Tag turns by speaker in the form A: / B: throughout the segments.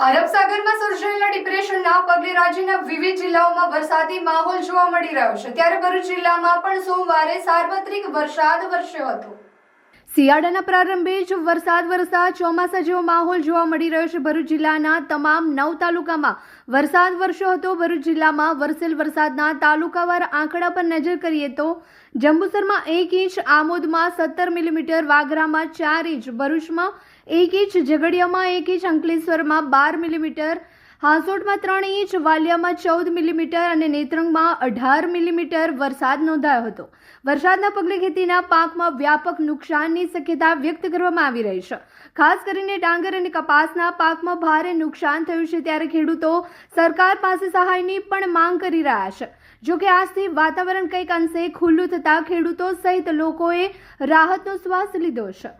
A: અરબ સાગરમાં સર્જાયેલા ડિપ્રેશનના પગલે રાજ્યના વિવિધ જિલ્લાઓમાં વરસાદી માહોલ જોવા મળી રહ્યો છે, ત્યારે ભરૂચ જિલ્લામાં પણ સોમવારે સાર્વત્રિક વરસાદ વરસ્યો હતો. શિયાળાના પ્રારંભે જ વરસાદ વરસતા ચોમાસા જેવો માહોલ જોવા મળી રહ્યો છે. ભરૂચ જિલ્લાના તમામ 9 તાલુકામાં વરસાદ વરસ્યો હતો. ભરૂચ જિલ્લામાં વરસેલ વરસાદના તાલુકાવાર આંકડા પર નજર કરીએ તો જંબુસરમાં 1 ઇંચ, આમોદમાં 17 મિલીમીટર, વાગરામાં 4 ઇંચ, ભરૂચમાં 1 ઇંચ, ઝઘડિયામાં 1 ઇંચ, અંકલેશ્વરમાં 12 મિલીમીટર, હાંસોટમાં 3 ઇંચ, વાલિયામાં 14 મિલીમીટર અને નેત્રંગમાં 18 મિલીમીટર વરસાદ નોંધાયો હતો. વરસાદના પગલે ખેતીના પાકમાં વ્યાપક નુકસાનની શક્યતા વ્યક્ત કરવામાં આવી રહી છે. ખાસ કરીને ડાંગર અને કપાસના પાકમાં ભારે નુકસાન થયું છે, ત્યારે ખેડૂતો સરકાર પાસે સહાયની પણ માંગ કરી રહ્યા છે. જોકે આજથી વાતાવરણ કંઈક અંશે ખુલ્લું થતા ખેડૂતો સહિત લોકોએ રાહતનો શ્વાસ લીધો છે.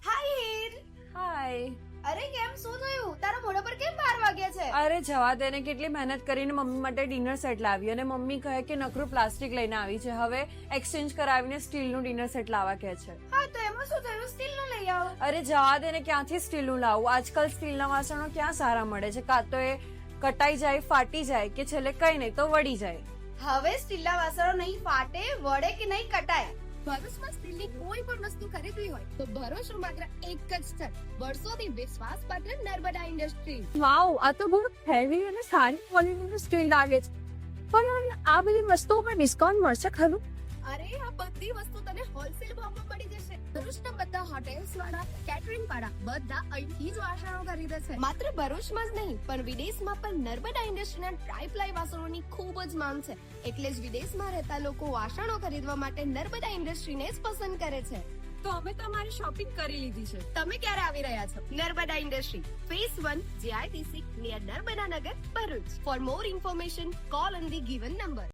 B: હાય હીર.
C: હાય.
B: અરે કેમ શું થયું? તારા મોઢા પર કેમ 12 વાગ્યા છે?
C: અરે જવા દે ને, કેટલી મહેનત કરીને મમ્મી માટે ડિનર સેટ લાવી અને મમ્મી કહે કે નકરું પ્લાસ્ટિક લઈને આવી છે, હવે એક્સચેન્જ કરાવીને સ્ટીલનું ડિનર સેટ લાવવા કહે છે.
B: હા તો એમાં શું થયું? સ્ટીલનું લઈ આવો.
C: અરે જવા દે ને, ક્યાંથી સ્ટીલનું લાવું? આજકાલ સ્ટીલના વાસણો ક્યાં સારા મળે છે? કાં તો એ કટાઈ જાય, ફાટી જાય કે છેલ્લે કઈ નહીં તો વળી જાય.
B: હવે સ્ટીલના વાસણો નહીં ફાટે, વળે કે નહીં કટાય. ભરૂચમાં સ્ટીલની કોઈ પણ વસ્તુ ખરીદવી હોય તો ભરૂચનું માત્ર એક જ સ્થળ, વર્ષોથી વિશ્વાસપાત્ર નર્મદા ઇન્ડસ્ટ્રીઝ.
C: વાવ, આ તો બહુ હેવી અને સારી ક્વોલિટીનું સ્ટીલ લાગે છે. પણ આ બધી વસ્તુઓ પર ડિસ્કાઉન્ટ મળશે ખરું?
B: અરે આ બધી વસ્તુ તને હોલસેલ ભાવમાં મળી જશે. ભરૂચના બધા હોટેલ્સ વાળા, કેટરિંગ વાળા બધા અહીંથી જ વાસણો ખરીદે છે. માત્ર ભરૂચમાં જ નહીં પણ વિદેશમાં પણ નર્મદા ઇન્ડસ્ટ્રીના ટ્રાયપ્લાય વાસણોની ખૂબ જ માંગ છે. એટલે જ વિદેશમાં રહેતા લોકો વાસણો ખરીદવા માટે નર્મદા ઇન્ડસ્ટ્રીને જ પસંદ કરે છે.
C: તો અમે તમારી શોપિંગ કરી લીધી છે.
B: તમે ક્યારે આવી રહ્યા છો? Narmada industry, phase 1, GITC, near Narmada Nagar, Bharuch. For more information call on the given number.